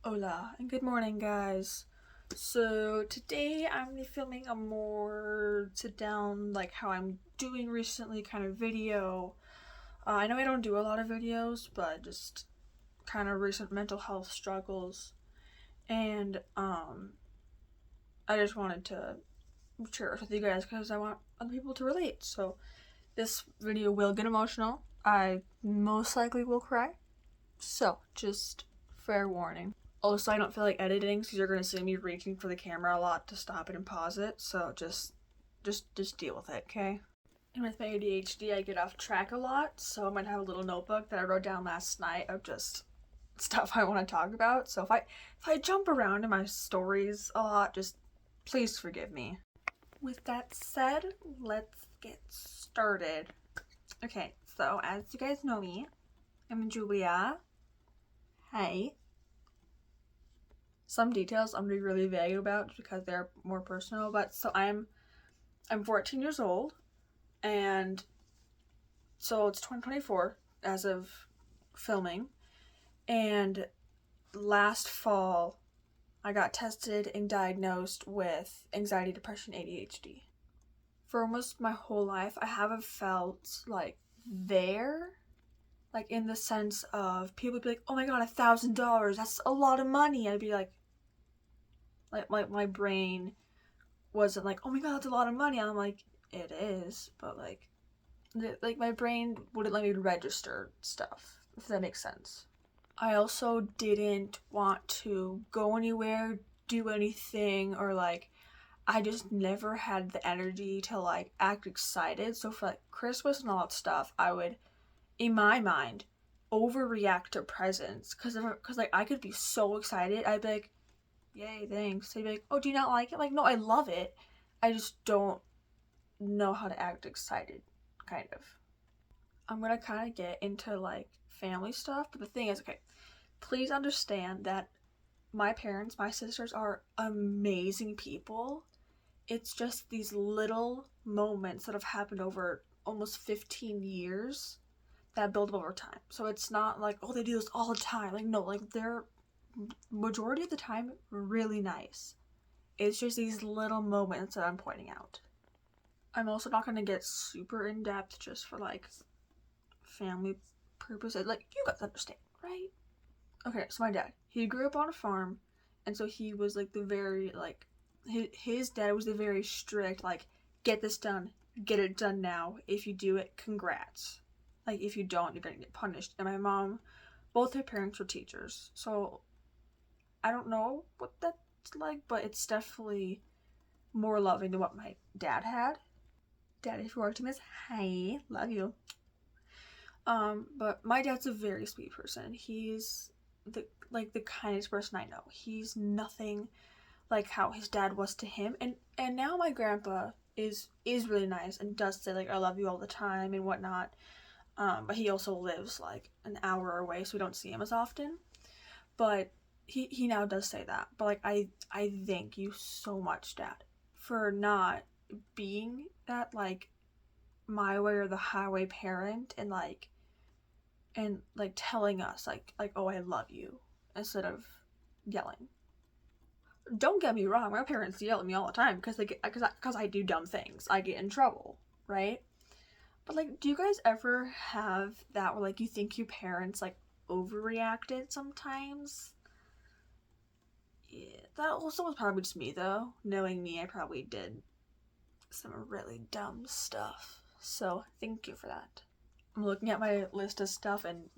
Hola and good morning, guys. So today I'm gonna be filming a more sit down, like how I'm doing recently kind of video. I know I don't do a lot of videos, but just kind of recent mental health struggles, and I just wanted to share it with you guys because I want other people to relate. So this video will get emotional. I most likely will cry. So just fair warning. Also, I don't feel like editing because you're gonna see me reaching for the camera a lot to stop it and pause it. So just deal with it, okay? And with my ADHD, I get off track a lot. So I might have a little notebook that I wrote down last night of just stuff I want to talk about. So if I jump around in my stories a lot, just please forgive me. With that said, let's get started. Okay, so as you guys know me, I'm Julia. Hey. Some details I'm gonna be really vague about because they're more personal. But so I'm 14 years old, and so it's 2024 as of filming. And last fall, I got tested and diagnosed with anxiety, depression, ADHD. For almost my whole life, I haven't felt like there, like in the sense of people would be like, "Oh my god, $1,000, that's a lot of money." I'd be like my brain wasn't like, "Oh my god, that's a lot of money." I'm like, it is, but like my brain wouldn't let me register stuff, if that makes sense. I also didn't want to go anywhere, do anything, or like I just never had the energy to like act excited. So for like Christmas and all that stuff, I would, in my mind, overreact to presents because like I could be so excited. I'd be like, "Yay, thanks." They'd be like, "Oh, do you not like it?" Like, no, I love it. I just don't know how to act excited, kind of. I'm gonna kind of get into like family stuff, but the thing is, okay, please understand that my parents, my sisters are amazing people. It's just these little moments that have happened over almost 15 years that build up over time. So it's not like, oh, they do this all the time. Like, no, like they're majority of the time really nice. It's just these little moments that I'm pointing out. I'm also not gonna get super in depth just for like family purposes. Like, you guys understand, right? Okay, so my dad, he grew up on a farm, and so he was like the very, like, his dad was the very strict, like, get this done, get it done now. If you do it, congrats. Like, if you don't, you're gonna get punished. And my mom, both her parents were teachers, so I don't know what that's like, but it's definitely more loving than what my dad had. Dad, if you're watching this, hi, love you. But my dad's a very sweet person. He's the kindest person I know. He's nothing like how his dad was to him. And now my grandpa is really nice and does say like I love you all the time and whatnot. But he also lives like an hour away, so we don't see him as often. But he now does say that. But like I thank you so much, Dad, for not being that like my way or the highway parent and telling us like oh I love you instead of yelling. Don't get me wrong, my parents yell at me all the time because I do dumb things. I get in trouble, right? But like, do you guys ever have that where like you think your parents like overreacted sometimes? Yeah, that also was probably just me though. Knowing me, I probably did some really dumb stuff. So thank you for that. I'm looking at my list of stuff and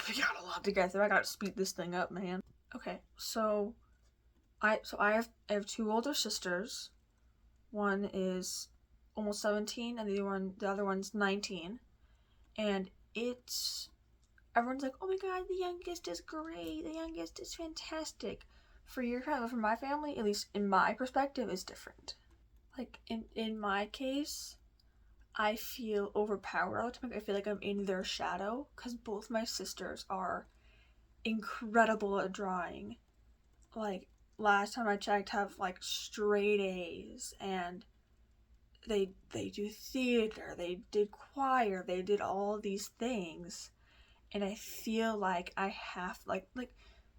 we got a lot to get through. I gotta speed this thing up, man. Okay, so I have two older sisters. One is almost 17 and the other one's 19. And it's everyone's like, "Oh my god, the youngest is great. The youngest is fantastic." For your family, for my family, at least in my perspective, is different. Like in my case, I feel overpowered all the time. I feel like I'm in their shadow because both my sisters are incredible at drawing. Like last time I checked, have like straight A's, and they do theater, they did choir, they did all these things, and I feel like I have like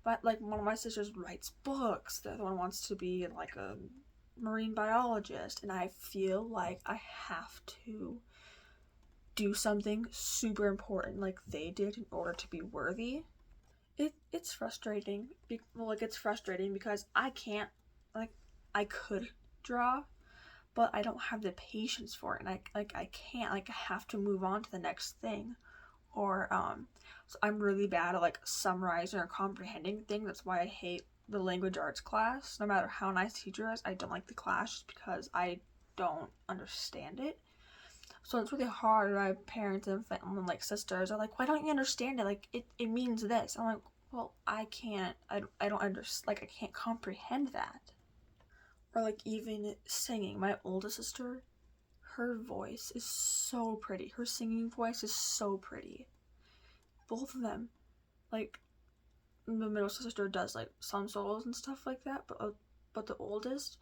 But like one of my sisters writes books. The other one wants to be like a marine biologist, and I feel like I have to do something super important like they did in order to be worthy. It's frustrating. It's frustrating because I can't, like, I could draw, but I don't have the patience for it, and I can't, like, I have to move on to the next thing. Or so I'm really bad at like summarizing or comprehending things. That's why I hate the language arts class. No matter how nice the teacher is, I don't like the class just because I don't understand it. So it's really hard. My parents and family, like sisters, are like, "Why don't you understand it? Like it means this." I'm like, "Well, I can't. I don't understand. Like I can't comprehend that." Or like even singing. My oldest sister, her voice is so pretty. Her singing voice is so pretty. Both of them. Like the middle sister does like some solos and stuff like that, but the oldest,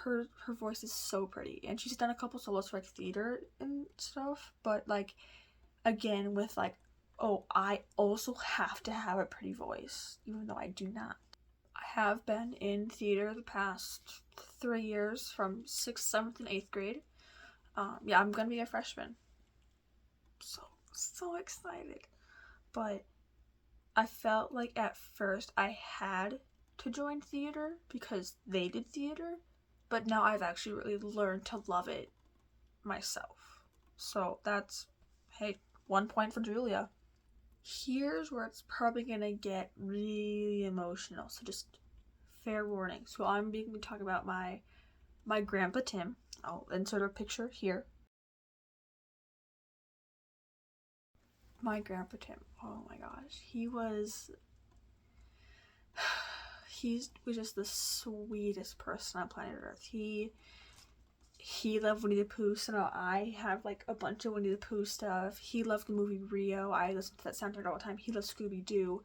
her voice is so pretty, and she's done a couple solos for like theater and stuff. But like again with like, oh, I also have to have a pretty voice, even though I do not. I have been in theater the past 3 years from 6th, 7th, and 8th grade. Yeah, I'm gonna be a freshman. So excited. But I felt like at first I had to join theater because they did theater, but now I've actually really learned to love it myself. So that's, hey, 1 point for Julia. Here's where it's probably gonna get really emotional, so just fair warning. So I'm being to talk about my grandpa Tim. I'll insert a picture here. My grandpa Tim. Oh my gosh, he was just the sweetest person on planet Earth. He loved Winnie the Pooh, so now I have like a bunch of Winnie the Pooh stuff. He loved the movie Rio. I listen to that soundtrack all the time. He loves Scooby Doo.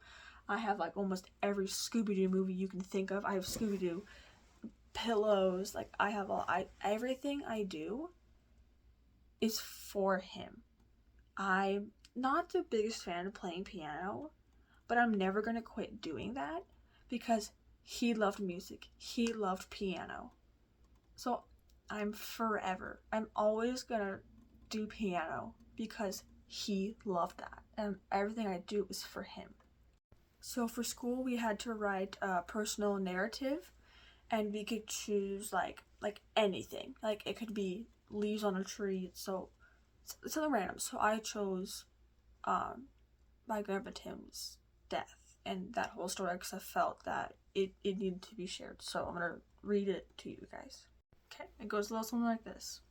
I have like almost every Scooby Doo movie you can think of. I have Scooby Doo pillows. Like I have everything I do is for him. I'm not the biggest fan of playing piano, but I'm never gonna quit doing that because he loved music. He loved piano. So I'm always gonna do piano because he loved that. And everything I do is for him. So for school, we had to write a personal narrative, and we could choose like anything. Like it could be leaves on a tree. So it's something random. So I chose my grandpa Tim's death and that whole story because I felt that it needed to be shared. So I'm gonna read it to you guys. Okay, it goes a little something like this.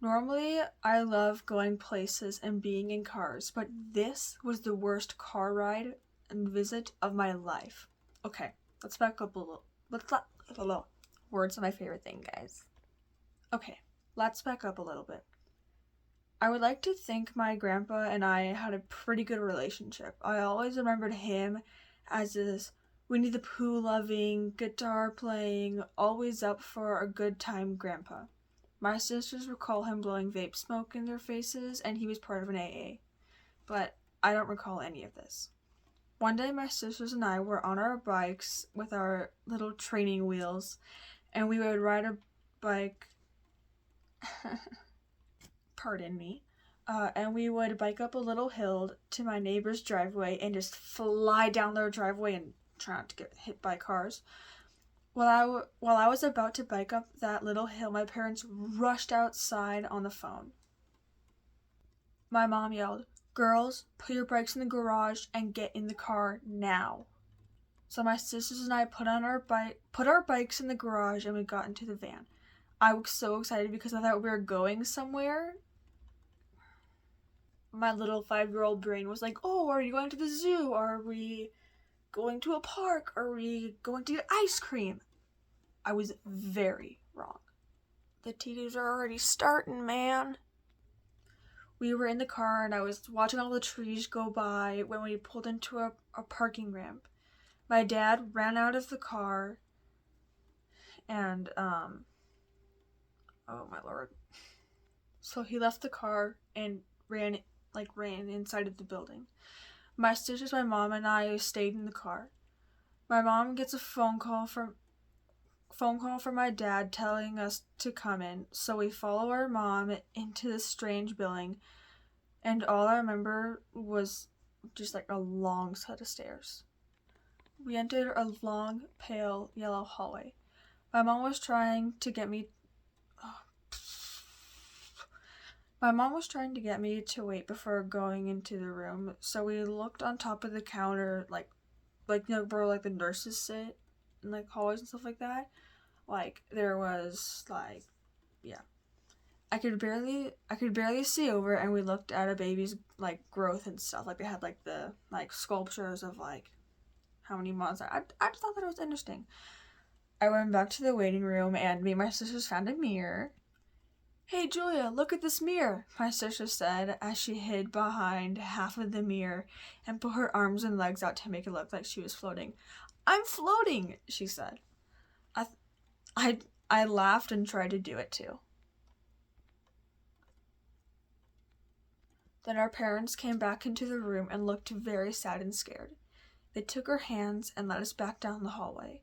Normally, I love going places and being in cars, but this was the worst car ride and visit of my life. Okay, let's back up a little. Words are my favorite thing, guys. Okay, let's back up a little bit. I would like to think my grandpa and I had a pretty good relationship. I always remembered him as this Winnie the Pooh loving, guitar playing, always up for a good time grandpa. My sisters recall him blowing vape smoke in their faces, and he was part of an AA. But I don't recall any of this. One day my sisters and I were on our bikes with our little training wheels, and we would ride a bike pardon me, and we would bike up a little hill to my neighbor's driveway and just fly down their driveway and try not to get hit by cars. While I was about to bike up that little hill, my parents rushed outside on the phone. My mom yelled, "Girls, put your bikes in the garage and get in the car now." So my sisters and I put our bikes in the garage, and we got into the van. I was so excited because I thought we were going somewhere. My little 5-year-old brain was like, "Oh, are you going to the zoo? Are we going to a park? Are we going to get ice cream?" I was very wrong. The teachers are already starting, man. We were in the car and I was watching all the trees go by when we pulled into a parking ramp. My dad ran out of the car and, oh my lord. So he left the car and ran inside of the building. My sisters, my mom, and I stayed in the car. My mom gets a phone call from my dad telling us to come in, so we follow our mom into this strange building, and all I remember was just like a long set of stairs. We entered a long, pale, yellow hallway. My mom was trying to get me. My mom was trying to get me to wait before going into the room, so we looked on top of the counter, where like the nurses sit in like hallways and stuff like that. Like there was like, yeah, I could barely see over, and we looked at a baby's like growth and stuff. Like they had like the like sculptures of like how many months. I just thought that it was interesting. I went back to the waiting room, and me and my sisters found a mirror. Hey Julia, look at this mirror, my sister said as she hid behind half of the mirror and put her arms and legs out to make it look like she was floating. I'm floating, she said. I, I laughed and tried to do it too. Then our parents came back into the room and looked very sad and scared. They took our hands and led us back down the hallway.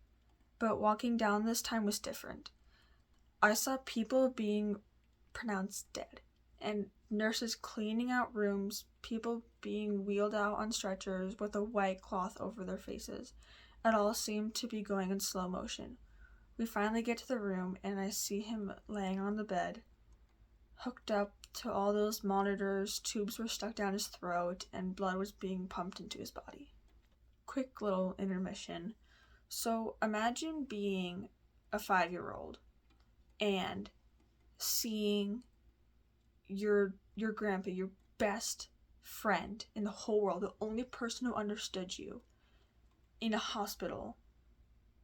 But walking down this time was different. I saw people being pronounced dead, and nurses cleaning out rooms, people being wheeled out on stretchers with a white cloth over their faces. It all seemed to be going in slow motion. We finally get to the room, and I see him laying on the bed, hooked up to all those monitors, tubes were stuck down his throat, and blood was being pumped into his body. Quick little intermission. So imagine being a 5-year-old and seeing your grandpa, your best friend in the whole world, the only person who understood you, in a hospital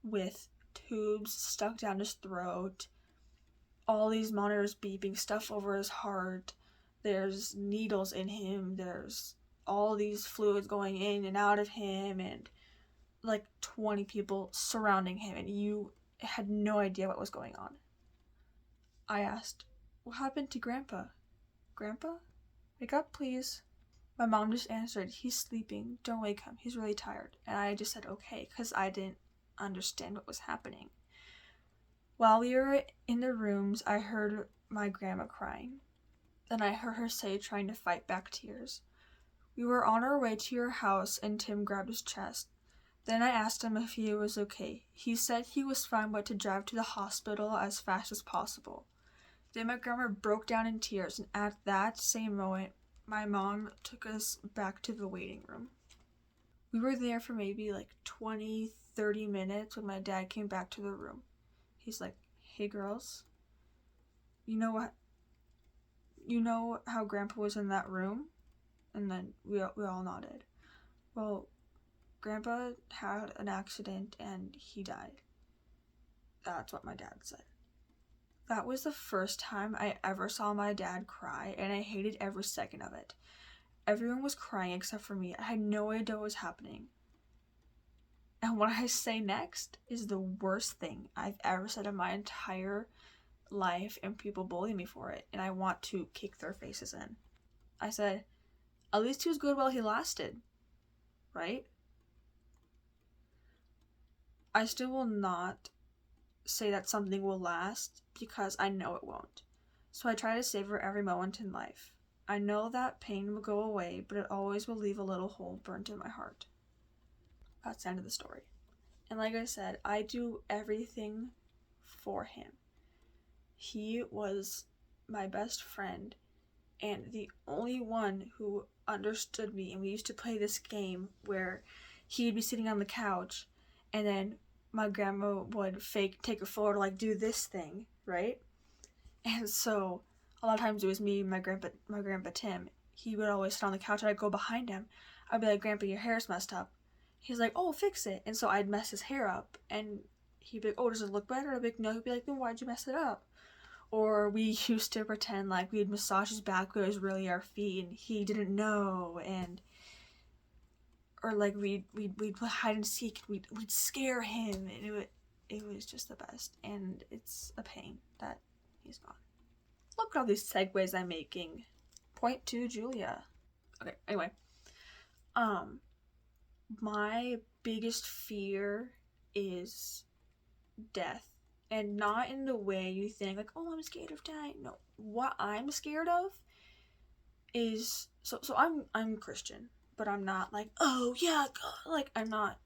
with tubes stuck down his throat, all these monitors beeping, stuff over his heart, there's needles in him, there's all these fluids going in and out of him, and like 20 people surrounding him, and you had no idea what was going on. I asked, "What happened to Grandpa? Grandpa? Wake up, please." My mom just answered, "He's sleeping. Don't wake him. He's really tired." And I just said, "Okay," because I didn't understand what was happening. While we were in the rooms, I heard my grandma crying. Then I heard her say, trying to fight back tears, "We were on our way to your house," and Tim grabbed his chest. Then I asked him if he was okay. He said he was fine, but to drive to the hospital as fast as possible. Then my grandma broke down in tears, and at that same moment, my mom took us back to the waiting room. We were there for maybe like 20, 30 minutes when my dad came back to the room. He's like, "Hey girls, you know what? You know how Grandpa was in that room?" And then we all nodded. "Well, Grandpa had an accident and he died." That's what my dad said. That was the first time I ever saw my dad cry, and I hated every second of it. Everyone was crying except for me. I had no idea what was happening. And what I say next is the worst thing I've ever said in my entire life, and people bully me for it, and I want to kick their faces in. I said, "At least he was good while he lasted, right?" I still will not say that something will last because I know it won't. So I try to savor every moment in life. I know that pain will go away, but it always will leave a little hole burnt in my heart. That's the end of the story. And like I said, I do everything for him. He was my best friend and the only one who understood me. And we used to play this game where he'd be sitting on the couch and then my grandma would take a photo to like do this thing, right? And so a lot of times it was me and my grandpa Tim. He would always sit on the couch and I'd go behind him. I'd be like, "Grandpa, your hair's messed up." He's like, "Oh, fix it." And so I'd mess his hair up and he'd be like, "Oh, does it look better?" I'd be like, "No." He'd be like, "Then why'd you mess it up?" Or we used to pretend like we'd massage his back, but it was really our feet and he didn't know. And or like we'd play hide and seek, we'd scare him, and it was just the best. And it's a pain that he's gone. Look at all these segues I'm making. Point to Julia. Okay, anyway. My biggest fear is death. And not in the way you think, like, oh, I'm scared of dying. No, what I'm scared of is, so I'm Christian, but I'm not like, oh yeah, God. Like, I'm not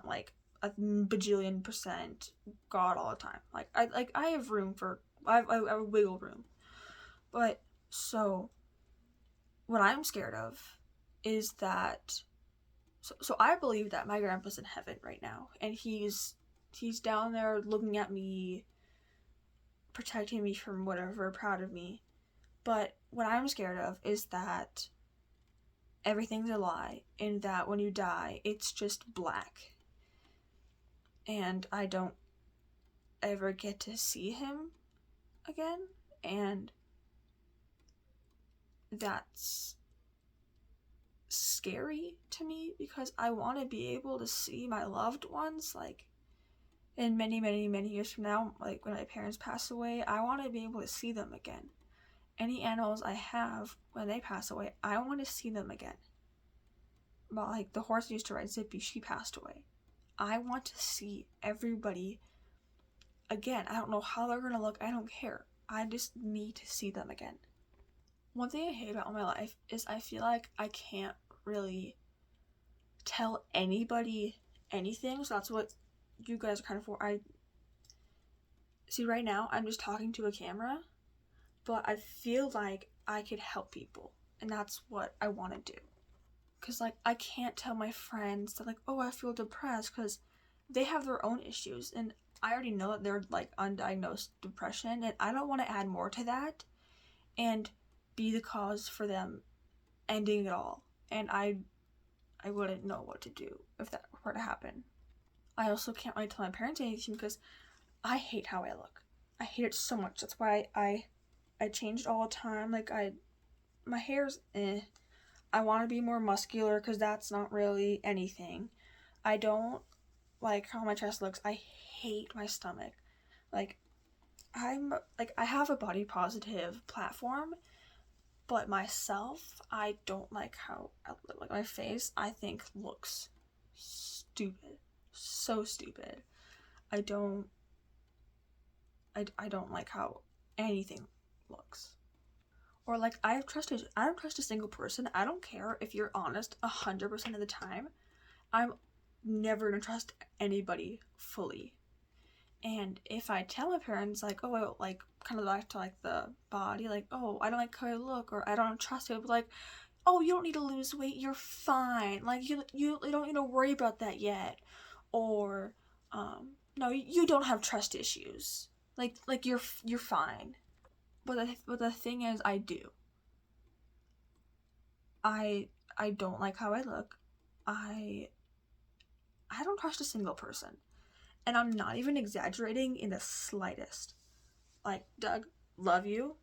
like a bajillion % God all the time. Like, I have room for, I have wiggle room. But, so, what I'm scared of is that, so I believe that my grandpa's in heaven right now, and he's down there looking at me, protecting me from whatever, proud of me. But what I'm scared of is that everything's a lie, and that when you die, it's just black. And I don't ever get to see him again, and that's scary to me, because I want to be able to see my loved ones, like, in many, many, many years from now, like, when my parents pass away, I want to be able to see them again. Any animals I have, when they pass away, I want to see them again. But, like, the horse I used to ride, Zippy, she passed away. I want to see everybody again. I don't know how they're gonna look, I don't care. I just need to see them again. One thing I hate about my life is I feel like I can't really tell anybody anything, so that's what you guys are kind of for. I see, right now I'm just talking to a camera, but I feel like I could help people, and that's what I want to do. Because, like, I can't tell my friends that, like, oh, I feel depressed, because they have their own issues, and I already know that they're, like, undiagnosed depression, and I don't want to add more to that and be the cause for them ending it all. And I wouldn't know what to do if that were to happen. I also can't really tell my parents anything, because I hate how I look. I hate it so much. That's why I changed all the time. Like, my hair's I want to be more muscular, because that's not really anything. I don't like how my chest looks. I hate my stomach. Like, I have a body positive platform, but myself, I don't like how I look. Like, my face, I think, looks stupid. So stupid. I don't like how anything looks. Or, like, I don't trust a single person. I don't care if you're honest 100% of the time. I'm never gonna trust anybody fully. And if I tell my parents, like, oh, like, kind of back to, like, the body, like, oh, I don't like how I look, or I don't trust it, but, like, oh, you don't need to lose weight, you're fine. Like, you don't need to worry about that yet. Or, no, you don't have trust issues. Like you're fine. But the thing is, I do. I don't like how I look. I don't trust a single person. And I'm not even exaggerating in the slightest. Like, Doug, love you,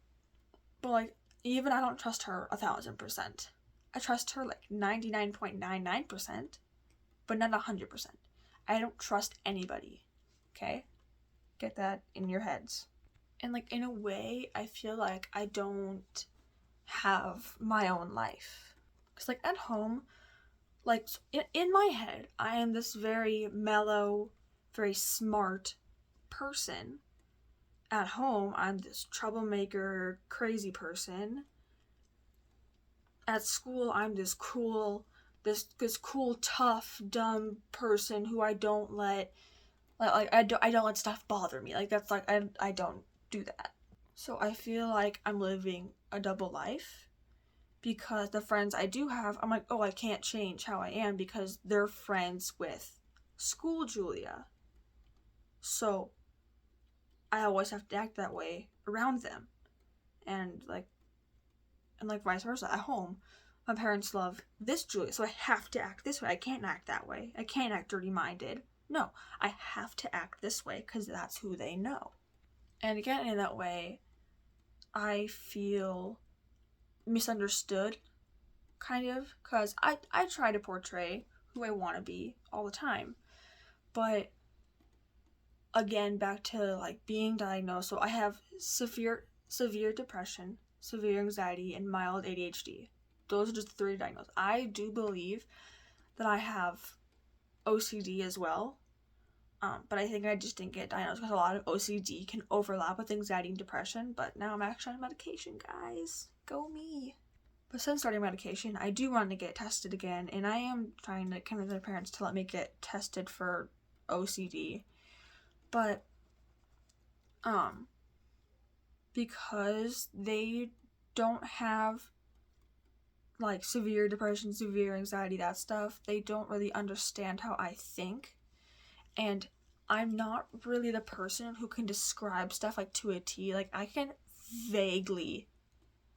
but, like, even I don't trust her 1,000%. I trust her, like, 99.99%, but not 100%. I don't trust anybody, okay? Get that in your heads. And, like, in a way, I feel like I don't have my own life. Because, like, at home, like, in my head, I am this very mellow, very smart person. At home, I'm this troublemaker, crazy person. At school, I'm this cool, tough, dumb person who I don't let, I don't let stuff bother me. Like, that's, like, I don't do that. So I feel like I'm living a double life, because the friends I do have, I'm like, oh, I can't change how I am, because they're friends with school Julia. So I always have to act that way around them. And like vice versa. At home, my parents love this Julia, so I have to act this way. I can't act that way. I can't act dirty-minded. No, I have to act this way, because that's who they know. And again, in that way, I feel misunderstood, kind of, because I try to portray who I want to be all the time. But again, back to, like, being diagnosed, so I have severe depression, severe anxiety, and mild ADHD. Those are just the 3 diagnoses. I do believe that I have OCD as well. But I think I just didn't get diagnosed because a lot of OCD can overlap with anxiety and depression. But now I'm actually on medication, guys. Go me. But since starting medication, I do want to get tested again, and I am trying to convince my parents to let me get tested for OCD. But, because they don't have, like, severe depression, severe anxiety, that stuff, they don't really understand how I think. And I'm not really the person who can describe stuff, like, to a T. Like, I can vaguely,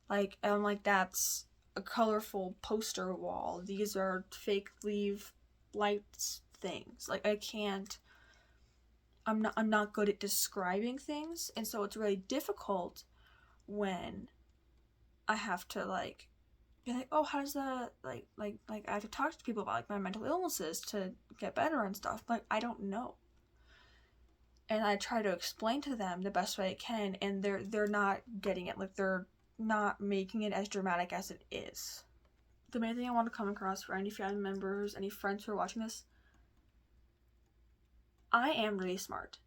like, I'm like, that's a colorful poster wall. These are fake leaf lights things. Like, I can't, I'm not good at describing things. And so it's really difficult when I have to, like, be like, oh, how does that, like, I have to talk to people about, like, my mental illnesses to get better and stuff. Like, I don't know. And I try to explain to them the best way I can, and they're not getting it. Like, they're not making it as dramatic as it is. The main thing I want to come across for any family members, any friends who are watching this, I am really smart.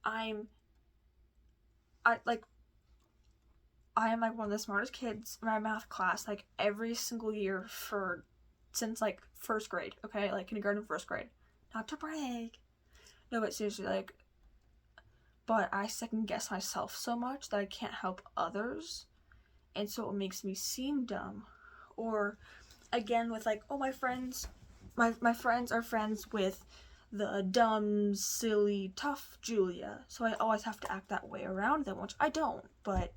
I am like one of the smartest kids in my math class, like, every single year since, like, first grade, okay? Like, kindergarten, first grade. Not to brag. No, but seriously, like, but I second guess myself so much that I can't help others, and so it makes me seem dumb. Or, again, with, like, oh, my friends are friends with the dumb, silly, tough Julia, so I always have to act that way around them, which I don't, but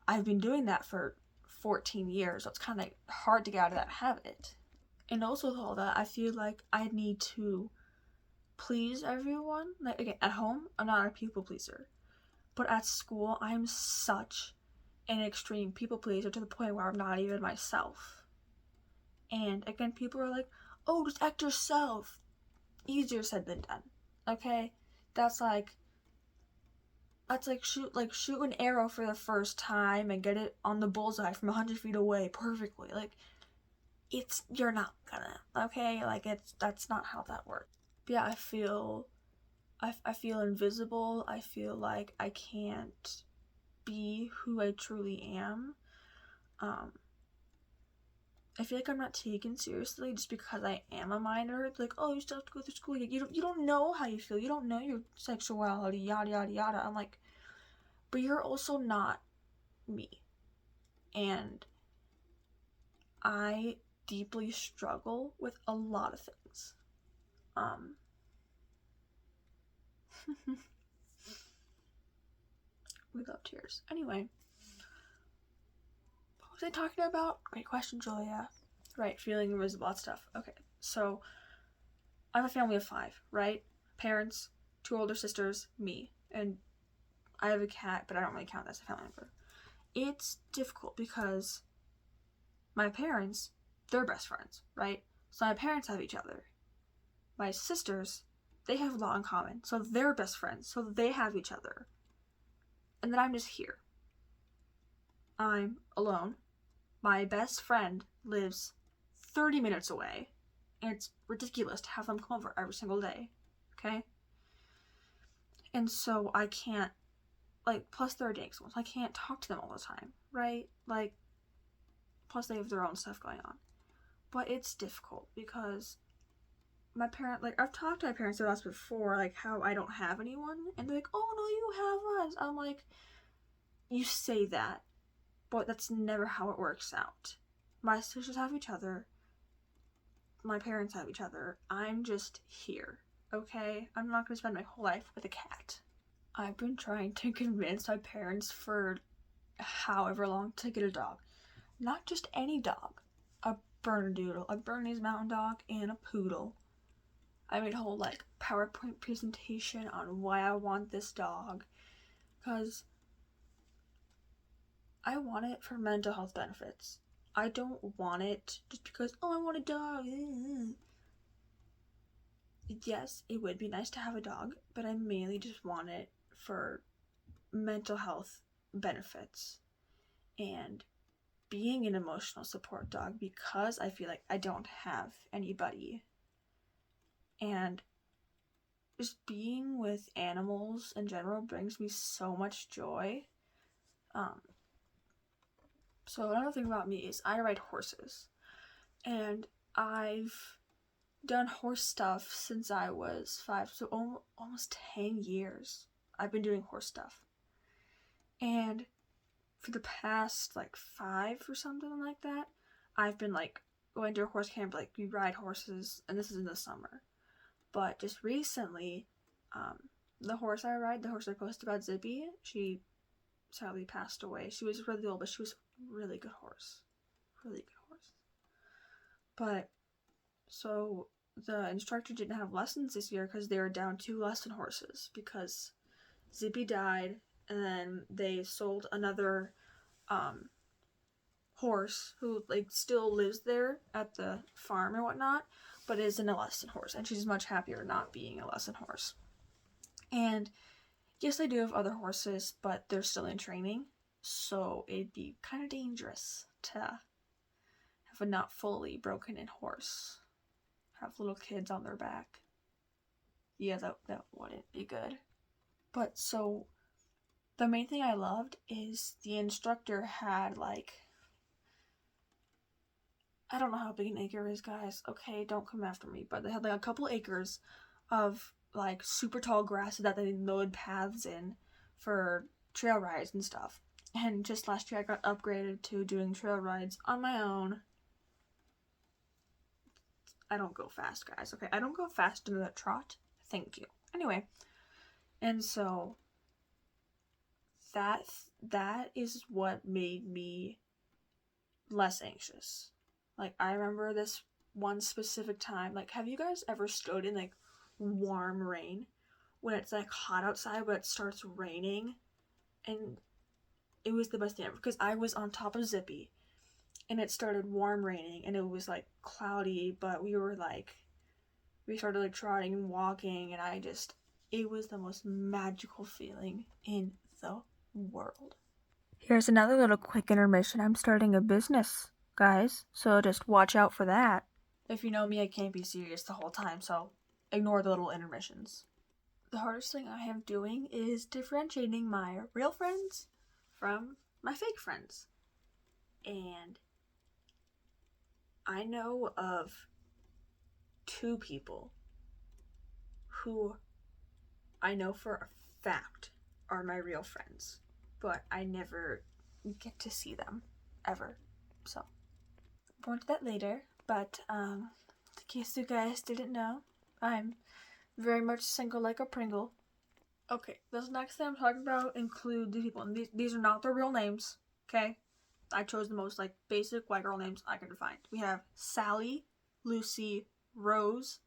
I've been doing that for 14 years, so it's kind of hard to get out of that habit. And also with all that, I feel like I need to please everyone. Like, again, at home, I'm not a people pleaser, but at school, I'm such an extreme people pleaser to the point where I'm not even myself. And again, people are like, oh, just act yourself. Easier said than done. Okay? That's like shoot an arrow for the first time and get it on the bullseye from 100 feet away perfectly. Like, you're not gonna, okay? Like, that's not how that works. But yeah, I feel invisible. I feel like I can't be who I truly am. I feel like I'm not taken seriously just because I am a minor. It's like, oh, you still have to go through school. You don't know how you feel. You don't know your sexuality, yada, yada, yada. I'm like, but you're also not me. And I deeply struggle with a lot of things. We love tears. Anyway, what was I talking about? Great question, Julia. Right, feeling invisible, that stuff. Okay, so I have a family of 5, right? Parents, 2 older sisters, me, and I have a cat, but I don't really count that as a family member. It's difficult because my parents, they're best friends, right? So my parents have each other. My sisters, they have a lot in common, so they're best friends, so they have each other. And then I'm just here. I'm alone. My best friend lives 30 minutes away, and it's ridiculous to have them come over every single day, okay? And so I can't, like, plus they're dating someone, so I can't talk to them all the time, right? Like, plus they have their own stuff going on. But it's difficult because my parent, like, I've talked to my parents about this before, like, how I don't have anyone, and they're like, oh, no, you have us. I'm like, you say that, but that's never how it works out. My sisters have each other. My parents have each other. I'm just here, okay? I'm not gonna spend my whole life with a cat. I've been trying to convince my parents for however long to get a dog. Not just any dog. A Bernedoodle, a Bernese Mountain Dog, and a poodle. I made a whole, like, PowerPoint presentation on why I want this dog. Because I want it for mental health benefits. I don't want it just because, oh, I want a dog. Yes, it would be nice to have a dog, but I mainly just want it for mental health benefits and being an emotional support dog because I feel like I don't have anybody And just being with animals in general brings me so much joy. So another thing about me is I ride horses. And I've done horse stuff since I was 5, so almost 10 years I've been doing horse stuff. And for the past like 5 or something like that, I've been like going to a horse camp, like we ride horses, and this is in the summer. But just recently, the horse I ride, the horse I posted about, Zippy, she sadly passed away. She was really old, but she was a really good horse. Really good horse. But, so the instructor didn't have lessons this year because they were down 2 lesson horses because Zippy died, and then they sold another horse who like still lives there at the farm or whatnot, but isn't a lesson horse, and she's much happier not being a lesson horse. And yes, I do have other horses, but they're still in training, so it'd be kind of dangerous to have a not fully broken in horse have little kids on their back. Yeah, that wouldn't be good. But so the main thing I loved is the instructor had like, I don't know how big an acre is, guys. Okay, don't come after me. But they had like a couple acres of like super tall grass that they mowed paths in for trail rides and stuff. And just last year I got upgraded to doing trail rides on my own. I don't go fast, guys. Okay, I don't go fast in a trot. Thank you. Anyway, and so that is what made me less anxious. Like, I remember this one specific time. Like, have you guys ever stood in like warm rain when it's like hot outside but it starts raining? And it was the best thing ever because I was on top of Zippy and it started warm raining and it was like cloudy, but we started like trotting and walking, and it was the most magical feeling in the world. Here's another little quick intermission. I'm starting a business, guys, so just watch out for that. If you know me, I can't be serious the whole time, so ignore the little intermissions. The hardest thing I am doing is differentiating my real friends from my fake friends. And I know of 2 people who I know for a fact are my real friends, but I never get to see them ever. So, more to that later. But in case you guys didn't know, I'm very much single like a Pringle. Okay, this next thing I'm talking about include these people, and these are not their real names. Okay, I chose the most like basic white girl names I could find. We have Sally, Lucy, Rose,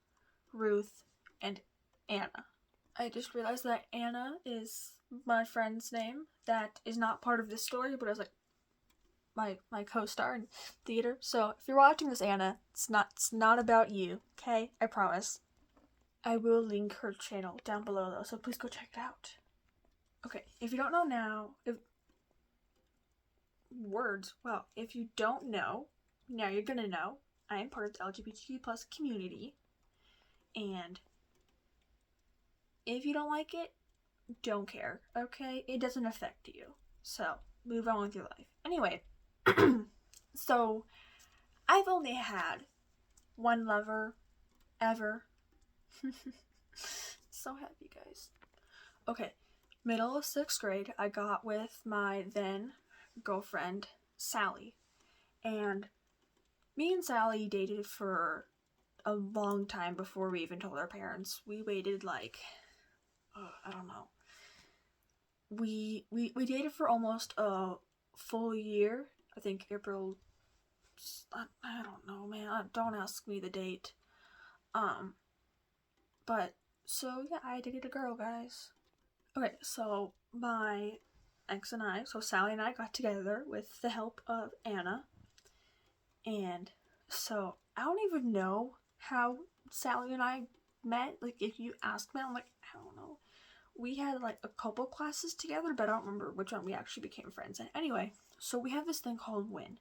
Ruth, and Anna. I just realized that Anna is my friend's name that is not part of this story, but as like my co-star in theater. So if you're watching this, Anna, it's not about you, okay? I promise. I will link her channel down below though, so please go check it out. Okay, if you don't know now, if you don't know, now you're gonna know. I am part of the LGBTQ plus community, and if you don't like it, don't care, okay? It doesn't affect you. So, move on with your life. Anyway, so I've only had one lover ever. So happy, guys. Okay, middle of 6th grade, I got with my then girlfriend, Sally. And me and Sally dated for a long time before we even told our parents. We waited like, I don't know. We dated for almost a full year. I think April. I don't know, man. Don't ask me the date. But so yeah, I dated a girl, guys. Okay, so my ex and I, so Sally and I got together with the help of Anna, and so I don't even know how Sally and I met. Like, if you ask me, I'm like, I don't know. We had like a couple classes together, but I don't remember which one we actually became friends in. Anyway, so we have this thing called WIN.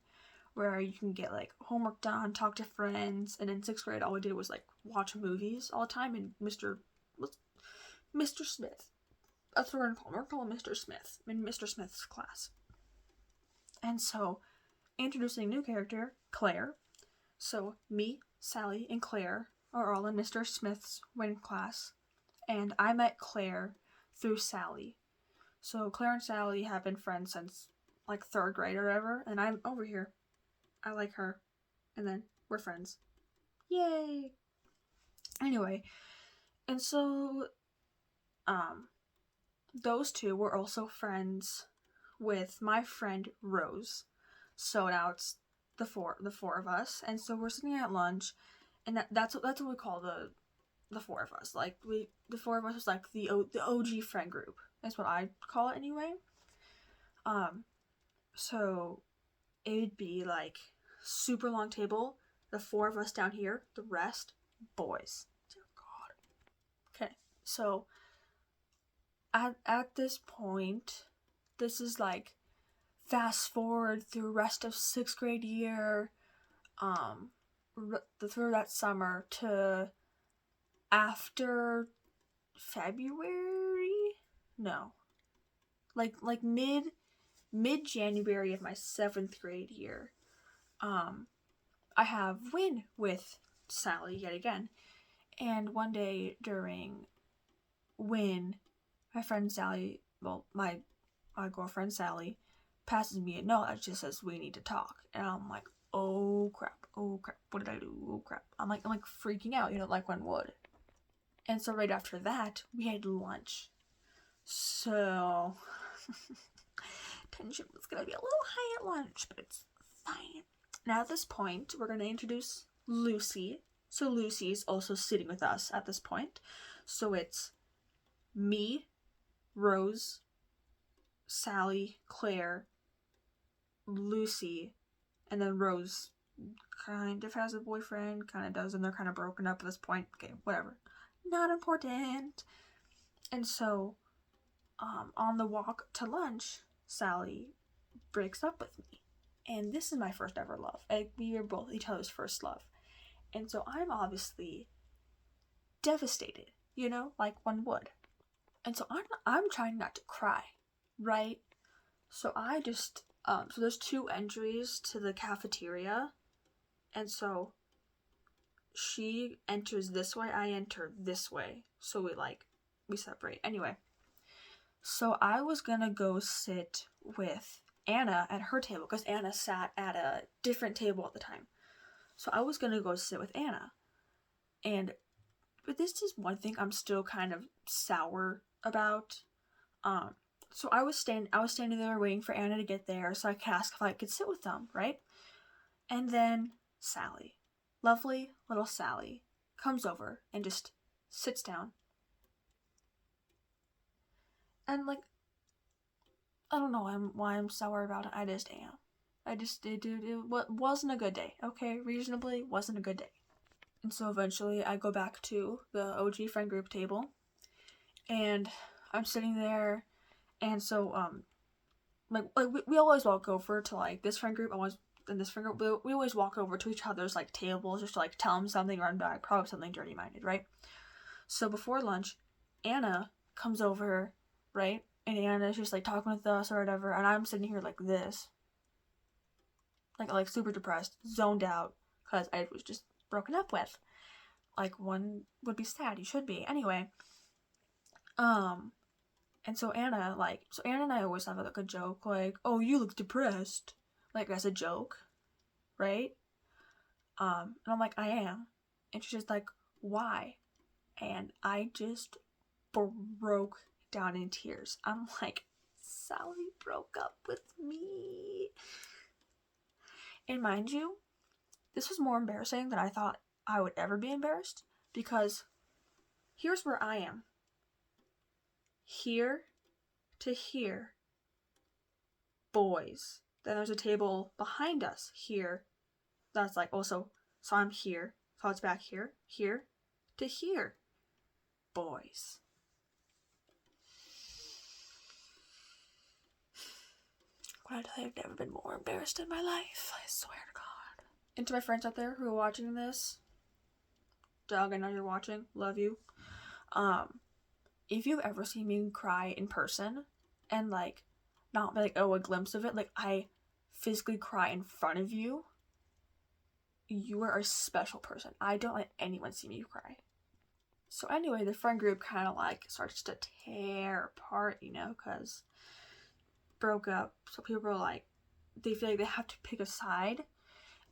where you can get like homework done, talk to friends, and in 6th grade all we did was like watch movies all the time. And Mr. Smith, that's what we're gonna call him Mr. Smith in Mr. Smith's class. And so, introducing a new character, Claire. So me, Sally, and Claire are all in Mr. Smith's wing class, and I met Claire through Sally. So Claire and Sally have been friends since like 3rd grade or whatever, and I'm over here. I like her, and then we're friends. Yay! Anyway, and so, those two were also friends with my friend Rose. So now it's the four of us, and so we're sitting at lunch, and that's what we call the four of us. Like the four of us is like the OG friend group. That's what I call it anyway. So it would be like super long table, the 4 of us down here, the rest boys. Dear God. Okay, so at this point, this is like fast forward through rest of 6th grade year, through that summer to after February? No. Like mid January of my 7th grade year. I have Win with Sally yet again. And one day during Win, my friend Sally, well, my girlfriend Sally, passes me a note that just says we need to talk, and I'm like, oh crap, what did I do? Oh crap. I'm like freaking out, like one would. And so right after that, we had lunch. So tension was gonna be a little high at lunch, but it's fine. Now at this point, we're gonna introduce Lucy. So Lucy's also sitting with us at this point. So it's me, Rose, Sally, Claire, Lucy, and then Rose kind of has a boyfriend, kind of doesn't. They're kind of broken up at this point. Okay, whatever. Not important. And so, on the walk to lunch, Sally breaks up with me. And this is my first ever love. We were both each other's first love. And so I'm obviously devastated, like one would. And so I'm trying not to cry, right? So I just, so there's 2 entries to the cafeteria. And so she enters this way, I enter this way. So we separate. Anyway, so I was gonna go sit with Anna at her table, because Anna sat at a different table at the time. So I was gonna go sit with Anna. But this is one thing I'm still kind of sour about. So I was standing there waiting for Anna to get there so I could ask if I could sit with them, right? And then Sally, lovely little Sally, comes over and just sits down. And I don't know why I'm sour about it. I just am. It wasn't a good day. Okay, reasonably wasn't a good day. And so eventually I go back to the OG friend group table, and I'm sitting there, and so we always walk over to this friend group. We always walk over to each other's tables just to tell them something, run back, probably something dirty minded, right? So before lunch, Anna comes over, right? And Anna's just talking with us or whatever, and I'm sitting here like this, like super depressed, zoned out, because I was just broken up with. One would be sad, you should be. Anyway, and so Anna and I always have a joke, oh, you look depressed, as a joke, right? And I'm like, I am. And she's just like, why? And I just broke down in tears. I'm like, Sally broke up with me. And mind you, this was more embarrassing than I thought I would ever be embarrassed, because here's where I am. Here to here, boys. Then there's a table behind us here. That's also, so I'm here. So it's back here to here, boys. When I tell you I've never been more embarrassed in my life, I swear to God. And to my friends out there who are watching this, Doug, I know you're watching, love you. If you've ever seen me cry in person, and like, not like, oh, a glimpse of it, like I physically cry in front of you, you are a special person. I don't let anyone see me cry. So anyway, the friend group kind of like starts to tear apart, you know, because broke up. So people are like, they feel like they have to pick a side.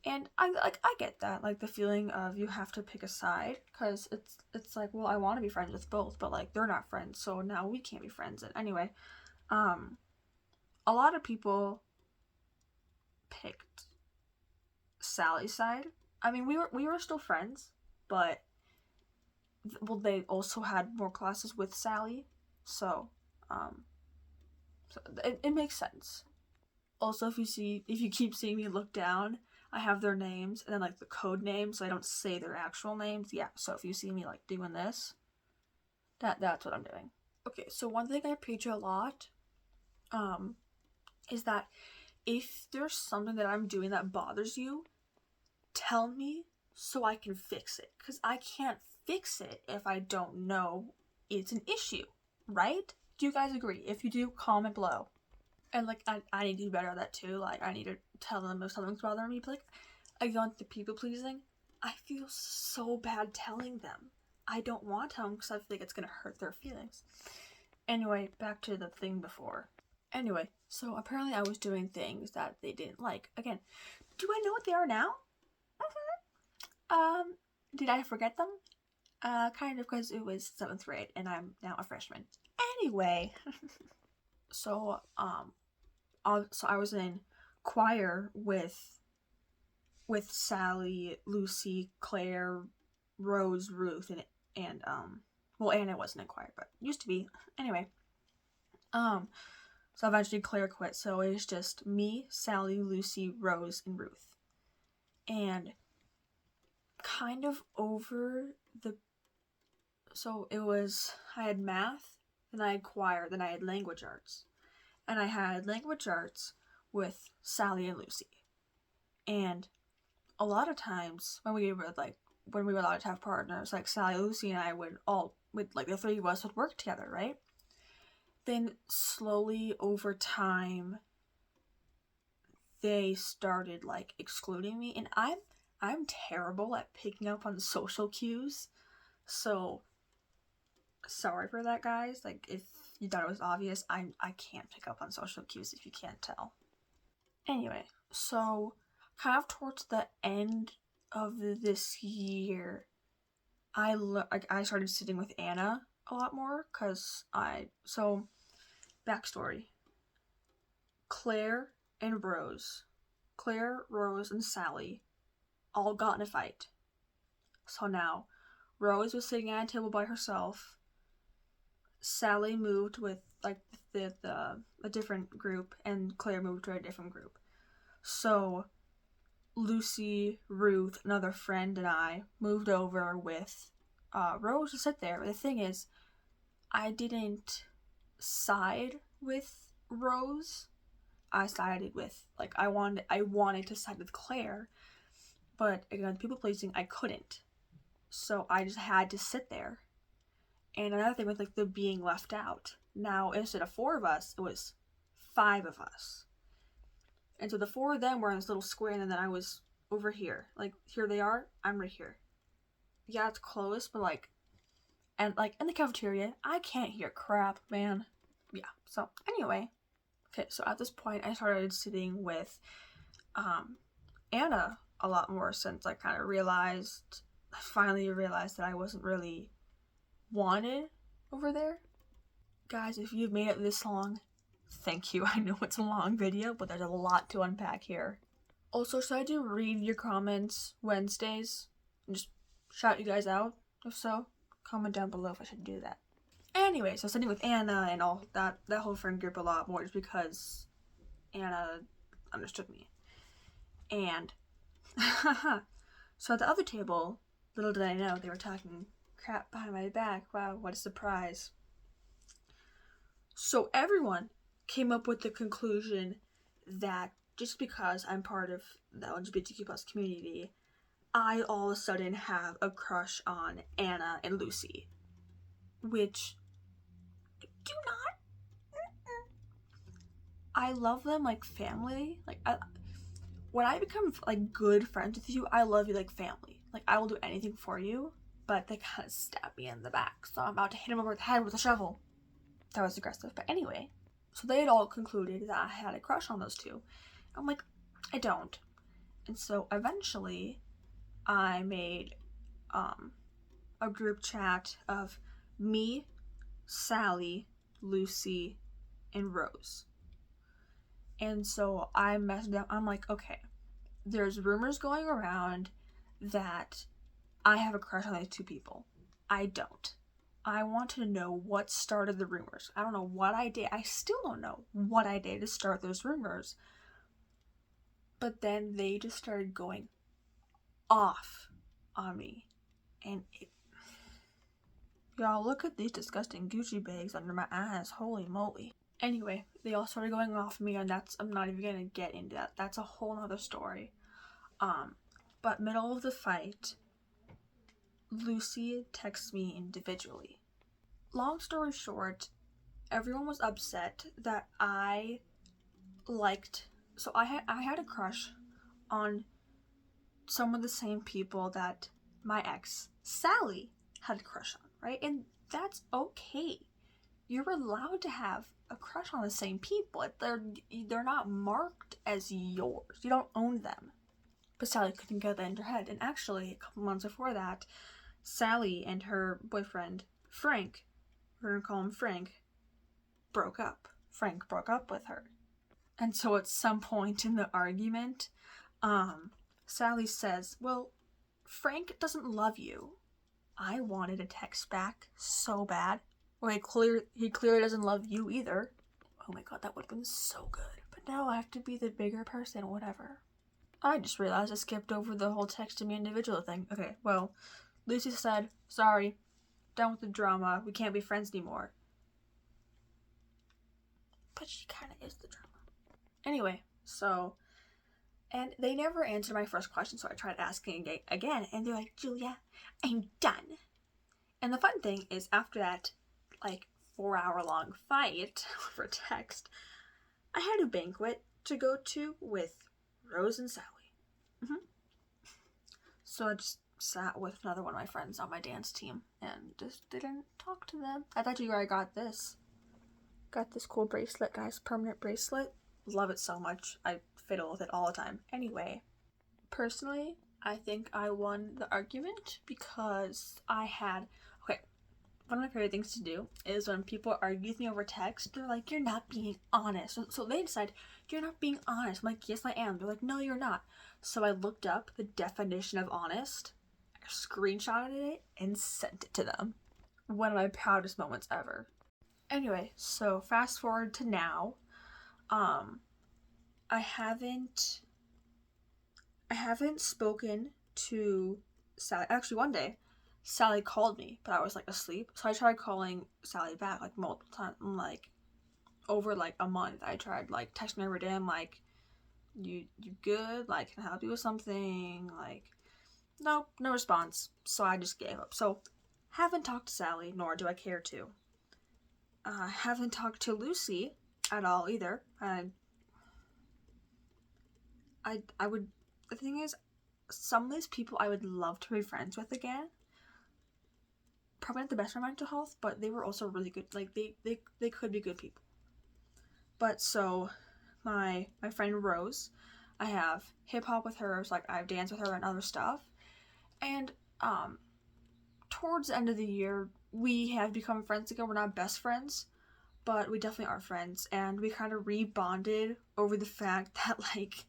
And I get that, like the feeling of you have to pick a side, because it's like, well, I want to be friends with both, but like they're not friends, so now we can't be friends. And anyway, a lot of people picked Sally's side. I mean, we were still friends, but well, they also had more classes with Sally, so it makes sense. Also, if you keep seeing me look down, I have their names and then like the code names, so I don't say their actual names. Yeah, so if you see me like doing this, that's what I'm doing. Okay, so one thing I preach a lot, is that if there's something that I'm doing that bothers you, tell me so I can fix it. Because I can't fix it if I don't know it's an issue, right? Do you guys agree? If you do, comment below. And like I need to do better at that too. Like I need to tell them if something's bothering me. But like I go into people pleasing. I feel so bad telling them. I don't want to tell them because I feel like it's gonna hurt their feelings. Anyway, back to the thing before. Anyway, so apparently I was doing things that they didn't like. Again, do I know what they are now? Did I forget them? Kind of, because it was 7th grade and I'm now a freshman. Anyway, so I was in choir with Sally, Lucy, Claire, Rose, Ruth, and well, Anna wasn't in choir, but used to be. Anyway, so eventually Claire quit, so it was just me, Sally, Lucy, Rose, and Ruth. And kind of over the, so it was, I had math, then I had choir, then I had language arts. And I had language arts with Sally and Lucy. And a lot of times when we were allowed to have partners, like Sally, Lucy, and I would like the three of us would work together, right? Then slowly over time, they started like excluding me, and I'm terrible at picking up on social cues, so sorry for that, guys. Like if you thought it was obvious, I can't pick up on social cues if you can't tell. Anyway, so kind of towards the end of this year, I started sitting with Anna a lot more, because backstory. Claire, Rose, and Sally all got in a fight. So now, Rose was sitting at a table by herself. Sally moved with like a different group, and Claire moved to a different group. So Lucy, Ruth, another friend, and I moved over with Rose to sit there. But the thing is, I didn't side with Rose. I sided with, like, I wanted to side with Claire, but again, people pleasing, I couldn't. So I just had to sit there. And another thing with like the being left out. Now, instead of 4 of us, it was 5 of us. And so the 4 of them were in this little square, and then I was over here. Like, here they are, I'm right here. Yeah, it's close, but like, and like in the cafeteria, I can't hear crap, man. Yeah, so anyway. Okay, so at this point, I started sitting with Anna a lot more, since I finally realized that I wasn't really wanted over there. Guys, if you've made it this long, thank you. I know it's a long video, but there's a lot to unpack here. Also, should I do read your comments Wednesdays and just shout you guys out? If so, comment down below if I should do that. Anyway, so sitting with Anna and all that whole friend group a lot more, just because Anna understood me. And so at the other table, little did I know they were talking crap behind my back. Wow, what a surprise. So everyone came up with the conclusion that just because I'm part of the LGBTQ plus community, I all of a sudden have a crush on Anna and Lucy, which do not. I love them like family. Like, when I become like good friends with you, I love you like family. Like, I will do anything for you, but they kind of stabbed me in the back, so I'm about to hit him over the head with a shovel. That was aggressive, but anyway. So they had all concluded that I had a crush on those two. I'm like, I don't. And so eventually, I made a group chat of me, Sally, Lucy, and Rose. And so I messaged them. I'm like, okay, there's rumors going around that I have a crush on these two people. I don't. I want to know what started the rumors. I don't know what I did. I still don't know what I did to start those rumors. But then they just started going off on me. And y'all, look at these disgusting Gucci bags under my eyes. Holy moly. Anyway, they all started going off me, and I'm not even gonna get into that. That's a whole nother story. But middle of the fight, Lucy texts me individually. Long story short, everyone was upset that I liked. So I had a crush on some of the same people that my ex Sally had a crush on, right? And that's okay. You're allowed to have a crush on the same people. They're not marked as yours. You don't own them. But Sally couldn't get that in her head. And actually, a couple months before that, Sally and her boyfriend, Frank, we're gonna call him Frank, broke up. Frank broke up with her. And so at some point in the argument, Sally says, well, Frank doesn't love you. I wanted a text back so bad. Well, he clearly doesn't love you either. Oh my god, that would have been so good. But now I have to be the bigger person, whatever. I just realized I skipped over the whole texting me individual thing. Okay, well, Lucy said, sorry, done with the drama, we can't be friends anymore. But she kind of is the drama. Anyway, so, and they never answered my first question, so I tried asking again, and they're like, Julia, I'm done. And the fun thing is, after that, like, 4-hour-long fight over text, I had a banquet to go to with Rose and Sally. So I just sat with another one of my friends on my dance team and just didn't talk to them. I thought you where I got this. Got this cool bracelet, guys. Permanent bracelet. Love it so much. I fiddle with it all the time. Anyway, personally, I think I won the argument because I had... Okay, one of my favorite things to do is when people argue with me over text, they're like, you're not being honest. So they decide, you're not being honest. I'm like, yes, I am. They're like, no, you're not. So I looked up the definition of honest, I screenshotted it, and sent it to them. One of my proudest moments ever. Anyway, so fast forward to now. I haven't spoken to Sally. Actually, one day, Sally called me, but I was like asleep. So I tried calling Sally back like multiple times. Like over like a month, I tried like texting her every day. I'm like, you good? Like, can I help you with something? Like, nope, no response. So I just gave up. So haven't talked to Sally, nor do I care to. Haven't talked to Lucy at all either. I would. The thing is, some of these people I would love to be friends with again. Probably not the best for mental health, but they were also really good. Like they could be good people. But so, my friend Rose, I have hip hop with her. So like I have dance with her and other stuff. And towards the end of the year, we have become friends again. We're not best friends, but we definitely are friends. And we kind of rebonded over the fact that like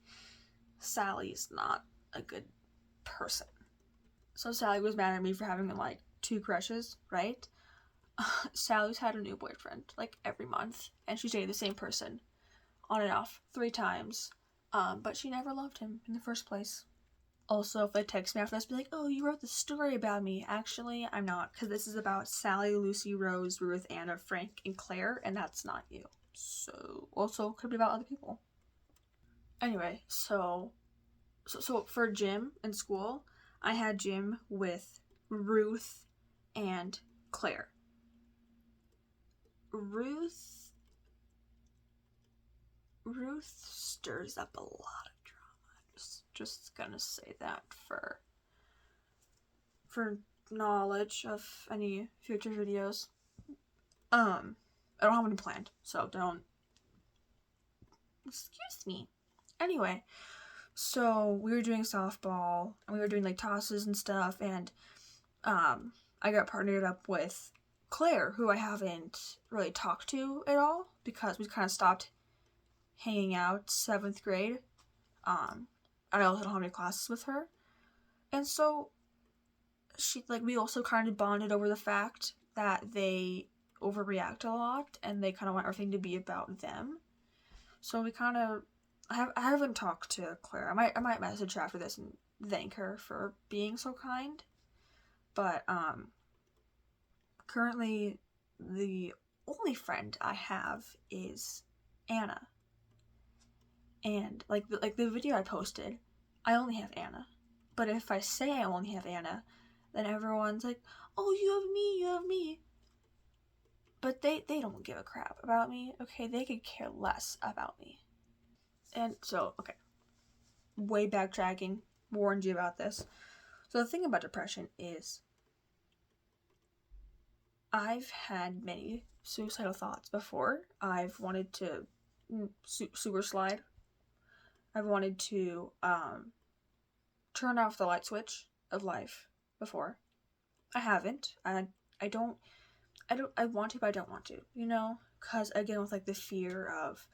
Sally's not a good person. So Sally was mad at me for having like 2 crushes, right? Sally's had a new boyfriend like every month, and she's dated the same person on and off 3 times. But she never loved him in the first place. Also, if they text me after this, be like, oh, you wrote this story about me. Actually, I'm not, because this is about Sally, Lucy, Rose, Ruth, Anna, Frank, and Claire, and that's not you. So, also, could be about other people. Anyway, so for gym in school, I had gym with Ruth and Claire. Ruth stirs up a lot of drama. Just gonna say that for knowledge of any future videos. I don't have any planned, so don't. Excuse me. Anyway, so we were doing softball and we were doing like tosses and stuff, and I got partnered up with Claire, who I haven't really talked to at all because we kind of stopped hanging out 7th grade. I also don't have any classes with her, and so we also kind of bonded over the fact that they overreact a lot and they kind of want everything to be about them. So we kind of I haven't talked to Claire. I might message her after this and thank her for being so kind. But currently the only friend I have is Anna. And like the video I posted, I only have Anna. But if I say I only have Anna, then everyone's like, "Oh, you have me." But they don't give a crap about me, okay? They could care less about me. And so, okay, way backtracking, warned you about this. So the thing about depression is I've had many suicidal thoughts before. I've wanted to sewer slide. I've wanted to turn off the light switch of life before. I haven't. I want to, but I don't want to, you know? Because, again, with, like, the fear of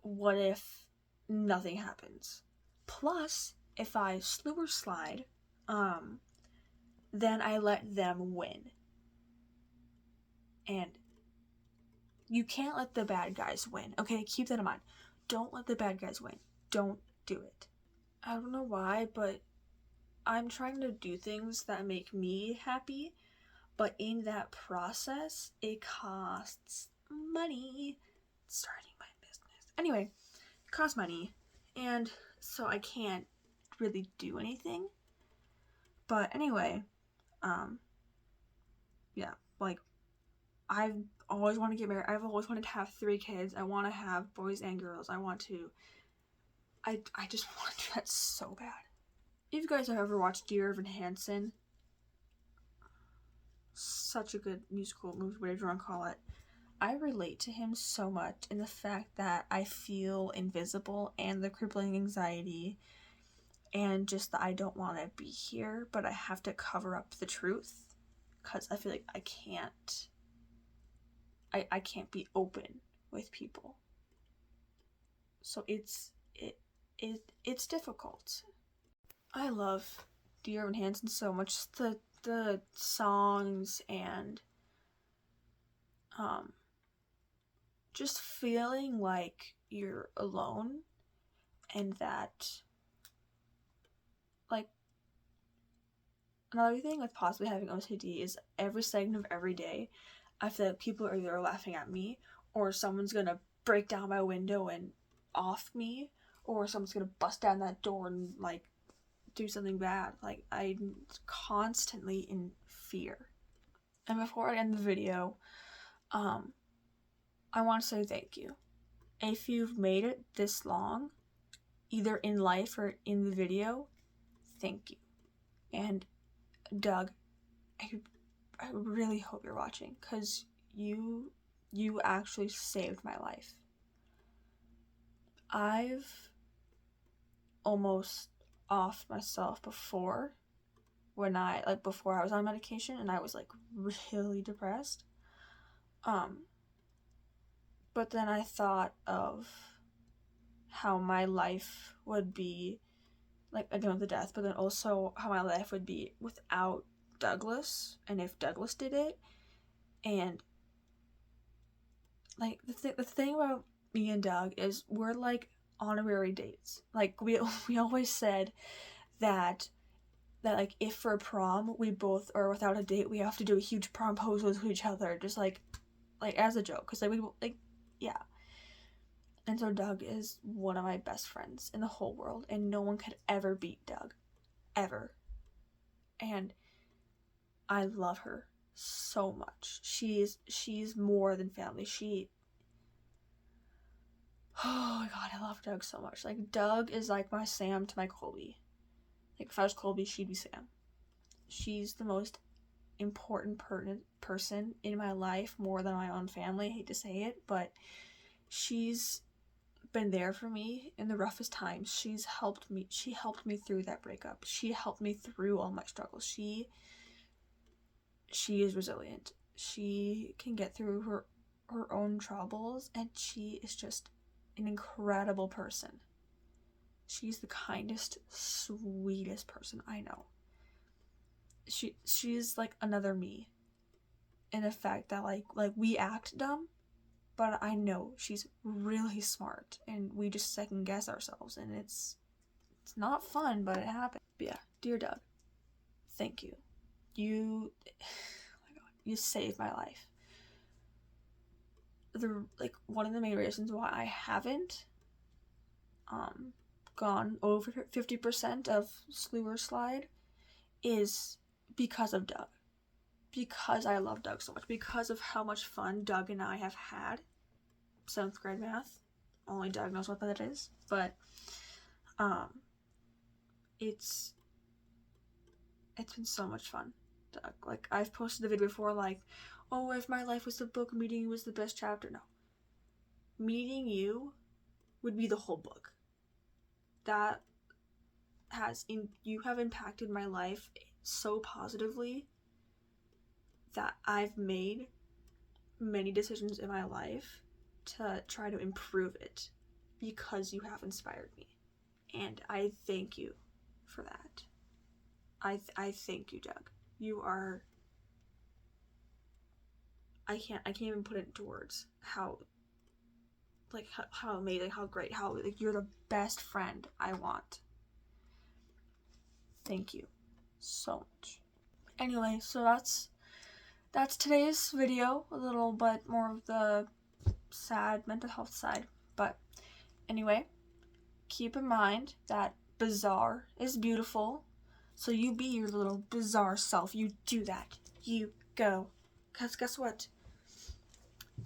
what if nothing happens? Plus, if I sewer slide, then I let them win. And you can't let the bad guys win, okay? Keep that in mind. Don't let the bad guys win. Don't do it. I don't know why, but I'm trying to do things that make me happy, but in that process, it costs money. Starting my business. Anyway, it costs money, and so I can't really do anything. But anyway, yeah, like, I've always wanted to get married. I've always wanted to have 3 kids. I want to have boys and girls. I just want to do that so bad. If you guys have ever watched Dear Evan Hansen, such a good musical movie, whatever you want to call it, I relate to him so much in the fact that I feel invisible and the crippling anxiety and just that I don't want to be here, but I have to cover up the truth because I feel like I can't be open with people. So it's difficult. I love Dear Evan Hansen so much. The songs and just feeling like you're alone and that, like, another thing with possibly having OCD is every second of every day I feel like people are either laughing at me or someone's gonna break down my window and off me, or someone's gonna bust down that door and like do something bad. Like, I'm constantly in fear. And before I end the video, I want to say thank you. If you've made it this long, either in life or in the video, thank you. And Doug, I really hope you're watching, because you actually saved my life. I've almost offed myself before before I was on medication and I was like really depressed. But then I thought of how my life would be, like, again with the death, but then also how my life would be without Douglas, and if Douglas did it. And like the thing about me and Doug is we're like honorary dates. Like, we always said that like if for prom we both are without a date, we have to do a huge promposal to each other, just like as a joke, because like we like, yeah. And so Doug is one of my best friends in the whole world, and no one could ever beat Doug. Ever. And I love her so much. She's more than family. Oh my god, I love Doug so much. Like, Doug is like my Sam to my Colby. Like, if I was Colby, she'd be Sam. She's the most important person in my life, more than my own family. I hate to say it, but she's been there for me in the roughest times. She helped me through that breakup. She helped me through all my struggles. She is resilient. She can get through her own troubles, and she is just an incredible person. She's the kindest, sweetest person I know. She's like another me, in the fact that like we act dumb, but I know she's really smart, and we just second guess ourselves, and it's not fun, but it happens. But yeah, dear Doug, thank you. You, oh my god, you saved my life. One of the main reasons why I haven't gone over 50% of Slew Slide is because of Doug. Because I love Doug so much. Because of how much fun Doug and I have had. 7th grade math. Only Doug knows what that is. But it's been so much fun, Doug. Like, I've posted the video before, like, oh, if my life was a book, meeting you was the best chapter. No. Meeting you would be the whole book. You have impacted my life so positively that I've made many decisions in my life to try to improve it because you have inspired me. And I thank you for that. I thank you, Doug. You are... I can't even put it into words how amazing, how great, how like you're the best friend I want. Thank you so much. Anyway, so that's today's video. A little bit more of the sad mental health side. But anyway, keep in mind that bizarre is beautiful. So you be your little bizarre self. You do that. You go. Because guess what?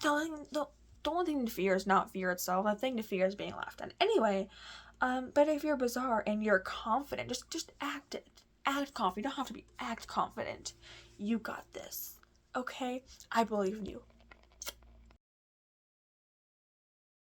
The only thing to fear is not fear itself. The thing to fear is being laughed at. Anyway, but if you're bizarre and you're confident, just act it. Act confident. You don't have to act confident. You got this. Okay? I believe in you.